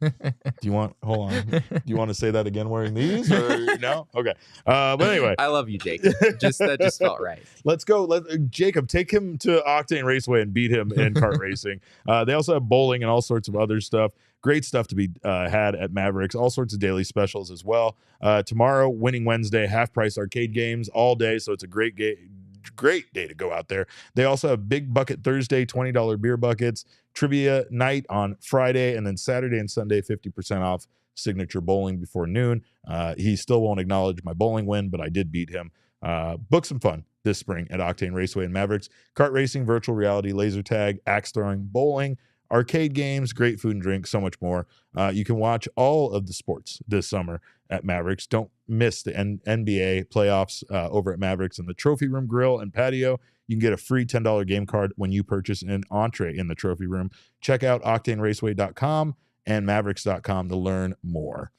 Do you want to say that again wearing these or no? Okay. But anyway. I love you, Jacob. That just felt right. Let's go. Jacob, take him to Octane Raceway and beat him in kart racing. They also have bowling and all sorts of other stuff. Great stuff to be had at Mavericks. All sorts of daily specials as well. Tomorrow, Winning Wednesday, half price arcade games all day. So it's a great day to go out there. They also have Big Bucket Thursday, $20 beer buckets, trivia night on Friday, and then Saturday and Sunday, 50% off signature bowling before noon. He still won't acknowledge my bowling win, but I did beat him. Book some fun this spring at Octane Raceway and Mavericks. Kart racing, virtual reality, laser tag, axe throwing, bowling, arcade games, great food and drink, so much more. You can watch all of the sports this summer at Mavericks. Don't miss the NBA playoffs over at Mavericks in the Trophy Room Grill and Patio. You can get a free $10 game card when you purchase an entree in the Trophy Room. Check out octaneraceway.com and mavericks.com to learn more.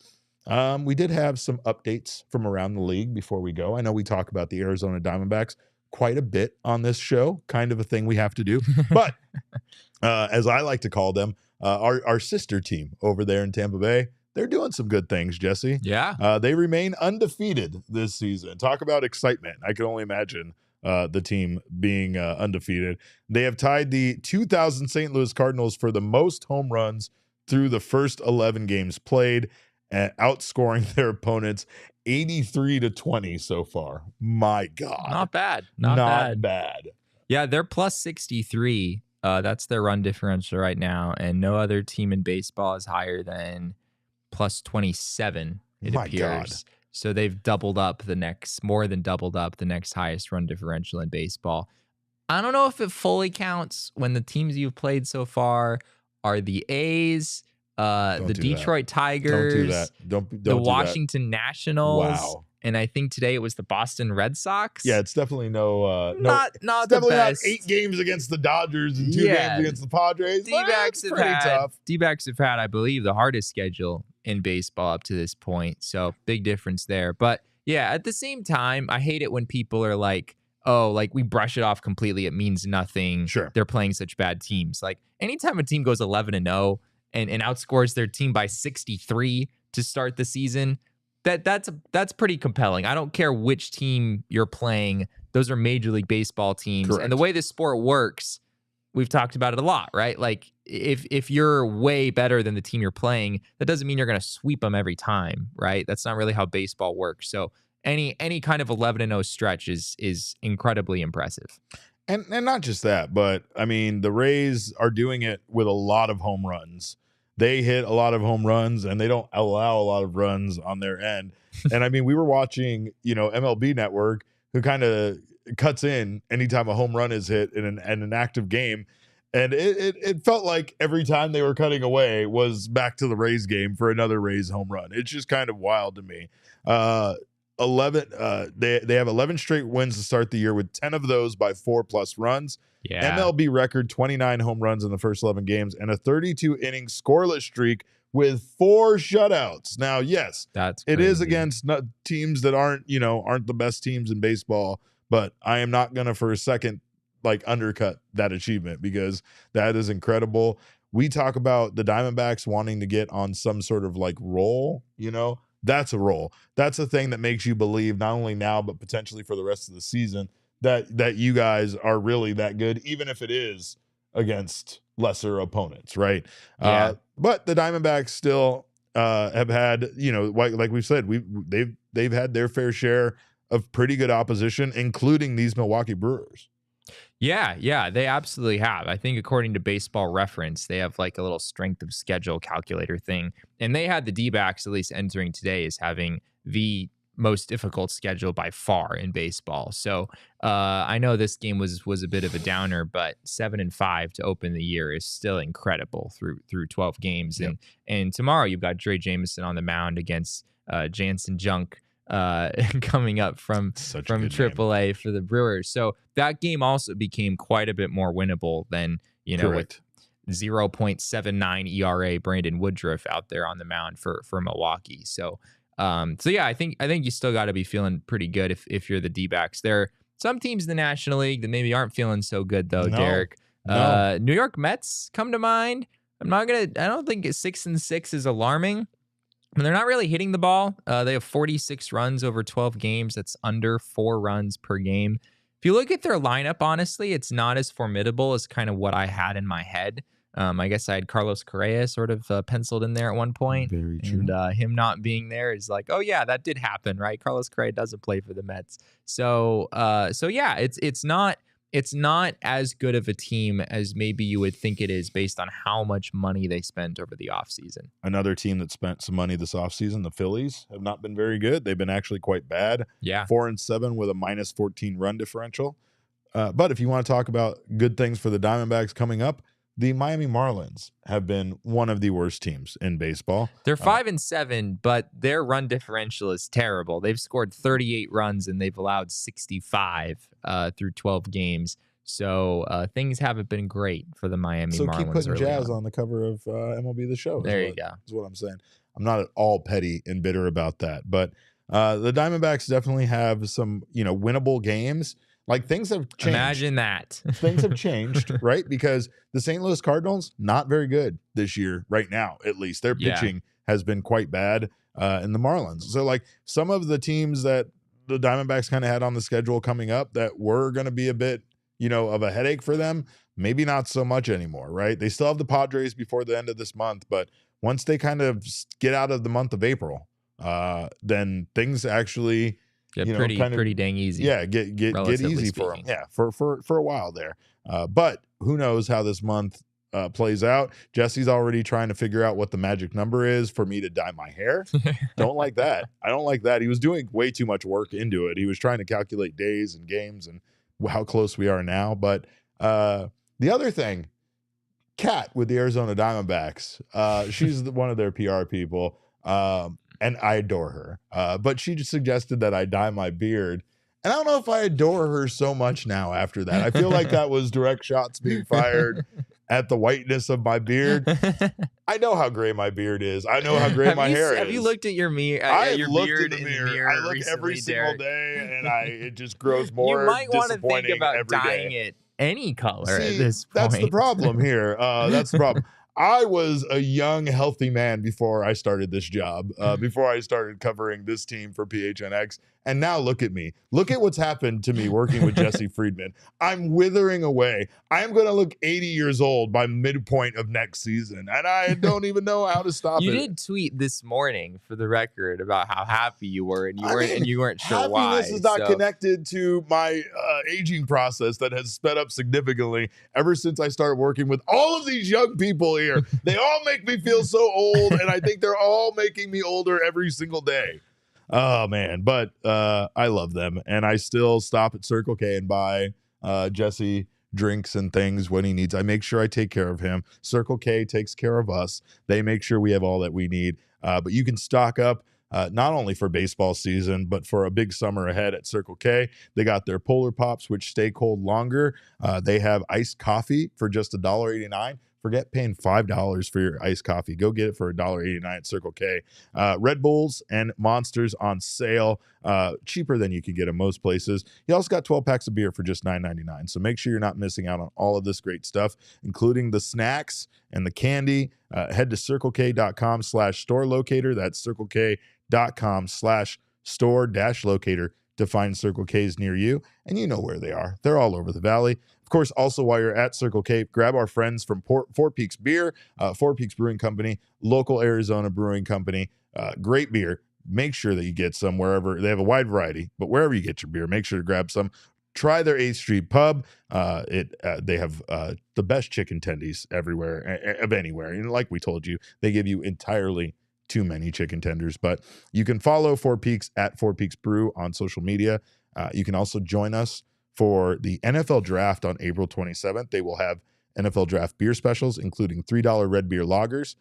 We did have some updates from around the league before we go. I know we talk about the Arizona Diamondbacks quite a bit on this show, kind of a thing we have to do. But as I like to call them, our sister team over there in Tampa Bay, they're doing some good things, Jesse. Yeah. They remain undefeated this season. Talk about excitement. I can only imagine the team being undefeated. They have tied the 2000 St. Louis Cardinals for the most home runs through the first 11 games played, outscoring their opponents 83-20 so far. My God. Not bad. Not bad. Yeah, they're plus 63. That's their run differential right now, and no other team in baseball is higher than plus 27, it appears. God. So they've more than doubled up the next highest run differential in baseball. I don't know if it fully counts when the teams you've played so far are the A's, the Detroit Tigers, don't do that. the Washington Nationals, And I think today it was the Boston Red Sox. Yeah, it's definitely not it's the definitely best. not 8 games against the Dodgers and 2 games against the Padres. D-backs have pretty tough. D-backs have had, I believe, the hardest schedule in baseball up to this point. So big difference there. But yeah, at the same time, I hate it when people are like, oh, like we brush it off completely. It means nothing. Sure. They're playing such bad teams. Like anytime a team goes 11-0 and outscores their team by 63 to start the season, that's pretty compelling. I don't care which team you're playing. Those are Major League Baseball teams. Correct. And the way this sport works, we've talked about it a lot, right? Like if you're way better than the team you're playing, that doesn't mean you're going to sweep them every time, right? That's not really how baseball works. So any kind of 11-0 stretch is incredibly impressive. And not just that, but I mean, the Rays are doing it with a lot of home runs. They hit a lot of home runs and they don't allow a lot of runs on their end. And I mean, we were watching, MLB Network, who kind of cuts in anytime a home run is hit in an active game. And it felt like every time they were cutting away was back to the Rays game for another Rays home run. It's just kind of wild to me. 11 they have 11 straight wins to start the year, with 10 of those by 4+ runs. Yeah. MLB record 29 home runs in the first 11 games and a 32 inning scoreless streak with 4 shutouts. Now, yes, it is against teams that aren't the best teams in baseball, but I am not going to for a second undercut that achievement, because that is incredible. We talk about the Diamondbacks wanting to get on some sort of roll, that's a roll. That's a thing that makes you believe, not only now, but potentially for the rest of the season, that you guys are really that good, even if it is against lesser opponents, right? Yeah. But the Diamondbacks still have had, like we've said, they've had their fair share of pretty good opposition, including these Milwaukee Brewers. Yeah, they absolutely have. I think according to Baseball Reference, they have a little strength of schedule calculator thing. And they had the D-backs, at least entering today, as having the most difficult schedule by far in baseball. So I know this game was a bit of a downer, but 7-5 to open the year is still incredible through 12 games. Yep. And tomorrow you've got Dre Jameson on the mound against Jansen Junk coming up from AAA for the Brewers. So that game also became quite a bit more winnable than, Correct. with 0.79 ERA Brandon Woodruff out there on the mound for Milwaukee. So yeah, I think you still got to be feeling pretty good if you're the D-backs. There are some teams in the National League that maybe aren't feeling so good though, Derek. No. New York Mets come to mind. I don't think 6-6 is alarming. And they're not really hitting the ball. They have 46 runs over 12 games. That's under 4 runs per game. If you look at their lineup, honestly, it's not as formidable as kind of what I had in my head. I guess I had Carlos Correa sort of penciled in there at one point. Very true. And him not being there is oh yeah, that did happen, right? Carlos Correa doesn't play for the Mets. So yeah, it's not as good of a team as maybe you would think it is based on how much money they spent over the offseason. Another team that spent some money this offseason, the Phillies, have not been very good. They've been actually quite bad. Yeah. 4-7 with a -14 run differential. But if you want to talk about good things for the Diamondbacks coming up, the Miami Marlins have been one of the worst teams in baseball. They're 5-7, but their run differential is terrible. They've scored 38 runs and they've allowed 65 through 12 games. So things haven't been great for the Miami Marlins. So keep putting Jazz on on the cover of MLB The Show. There you go. Is what I'm saying. I'm not at all petty and bitter about that. But the Diamondbacks definitely have some, winnable games. Things have changed. Imagine that. Things have changed, right? Because the St. Louis Cardinals, not very good this year, right now, at least. Their pitching has been quite bad in the Marlins. So, some of the teams that the Diamondbacks kind of had on the schedule coming up that were going to be a bit, of a headache for them, maybe not so much anymore, right? They still have the Padres before the end of this month, but once they kind of get out of the month of April, then things actually... Get pretty dang easy. Yeah, get easy for them. Yeah, for a while there. But who knows how this month plays out. Jesse's already trying to figure out what the magic number is for me to dye my hair. Don't like that. I don't like that. He was doing way too much work into it. He was trying to calculate days and games and how close we are now. But the other thing, Kat with the Arizona Diamondbacks, she's one of their PR people. And I adore her. But she just suggested that I dye my beard. And I don't know if I adore her so much now after that. I feel like that was direct shots being fired at the whiteness of my beard. I know how gray my beard is. I know how gray my hair is. Have you looked at your mirror? I looked in the mirror. I look every single day, and it just grows more. You might want to think about every dyeing day. It any color at this point. That's the problem here. That's the problem. I was a young, healthy man before I started this job, before I started covering this team for PHNX. And now look at me. Look at what's happened to me working with Jesse Friedman. I'm withering away. I am going to look 80 years old by midpoint of next season. And I don't even know how to stop it. You did tweet this morning, for the record, about how happy you were, and you weren't sure why. Happiness is not connected to my aging process that has sped up significantly ever since I started working with all of these young people here. They all make me feel so old, and I think they're all making me older every single day. Oh, man. But I love them. And I still stop at Circle K and buy Jesse drinks and things when he needs. I make sure I take care of him. Circle K takes care of us. They make sure we have all that we need. But you can stock up not only for baseball season, but for a big summer ahead at Circle K. They got their Polar Pops, which stay cold longer. They have iced coffee for just $1.89. Forget paying $5 for your iced coffee. Go get it for $1.89 at Circle K. Red Bulls and Monsters on sale, cheaper than you can get in most places. You also got 12 packs of beer for just $9.99. So make sure you're not missing out on all of this great stuff, including the snacks and the candy. Head to CircleK.com/store locator. That's CircleK.com/store-locator to find Circle K's near you. And you know where they are. They're all over the valley. Of course, also while you're at Circle K, grab our friends from Fort Peaks Beer, Fort Peaks Brewing Company, local Arizona brewing company. Great beer. Make sure that you get some wherever. They have a wide variety, but wherever you get your beer, make sure to grab some. Try their 8th Street Pub. They have the best chicken tendies everywhere, of anywhere. And like we told you, they give you entirely too many chicken tenders. But you can follow Fort Peaks at Fort Peaks Brew on social media. You can also join us for the NFL Draft on April 27th. They will have NFL Draft beer specials, including $3 red beer lagers,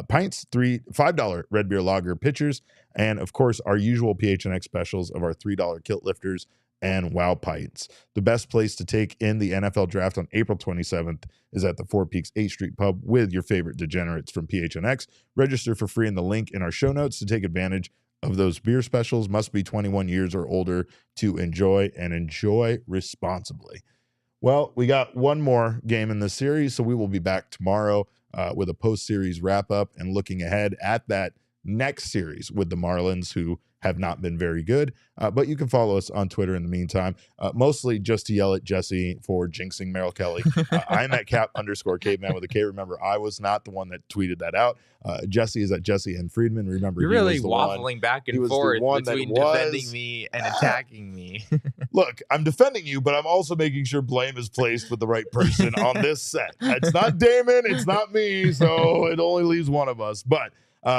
pints, $5 red beer lager pitchers, and of course our usual PHNX specials of our $3 kilt lifters and wow pints. The best place to take in the NFL Draft on April 27th is at the Fort Peaks 8th Street Pub with your favorite degenerates from PHNX. Register for free in the link in our show notes to take advantage of those beer specials. Must be 21 years or older to enjoy, and enjoy responsibly. Well, we got one more game in the series, so we will be back tomorrow with a post-series wrap-up and looking ahead at that next series with the Marlins, who have not been very good. But you can follow us on Twitter in the meantime, mostly just to yell at Jesse for jinxing Merrill Kelly. I'm at Cap_caveman with a K. Remember, I was not the one that tweeted that out. Jesse is at Jesse and Friedman. Remember, you're really waffling back and forth between defending me and attacking me. Look, I'm defending you, but I'm also making sure blame is placed with the right person on this set. It's not Damon, it's not me, so it only leaves one of us. But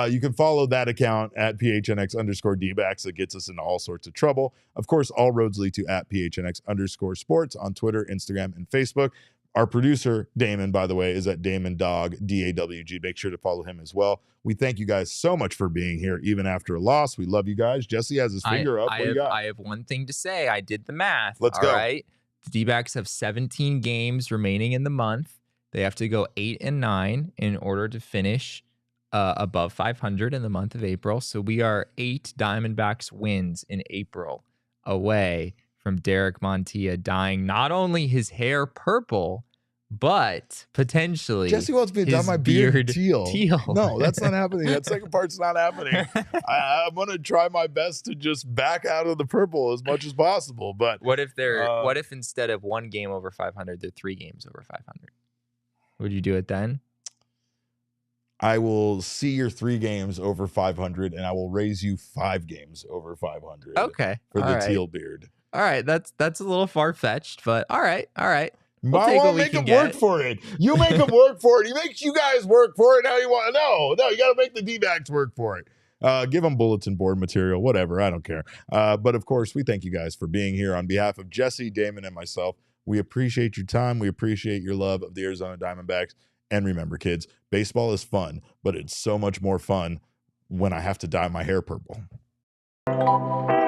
you can follow that account at PHNX_DBacks. That gets us into all sorts of trouble. Of course, all roads lead to at PHNX_sports on Twitter, Instagram, and Facebook. Our producer, Damon, by the way, is at Damon Dog, DAWG. Make sure to follow him as well. We thank you guys so much for being here, even after a loss. We love you guys. Jesse has his finger up. What do you got? I have one thing to say. I did the math. Let's go. All right. The D-backs have 17 games remaining in the month. They have to go 8-9 in order to finish above 500 in the month of April. So we are 8 Diamondbacks wins in April away from Derek Montilla dyeing not only his hair purple, but potentially Jesse wants me to dye my beard teal. No, that's not happening. That second part's not happening. I'm going to try my best to just back out of the purple as much as possible. But what if instead of 1 game over 500, they're 3 games over 500? Would you do it then? I will see your 3 games over 500, and I will raise you 5 games over 500. Okay. For the teal beard. All right. That's a little far-fetched, but all right. We'll I want to make him work for it. You make him work for it. He makes you guys work for it. Now you want no, you got to make the D-backs work for it. Give them bulletin board material, whatever. I don't care. But of course, we thank you guys for being here on behalf of Jesse, Damon, and myself. We appreciate your time. We appreciate your love of the Arizona Diamondbacks. And remember, kids, baseball is fun, but it's so much more fun when I have to dye my hair purple. you.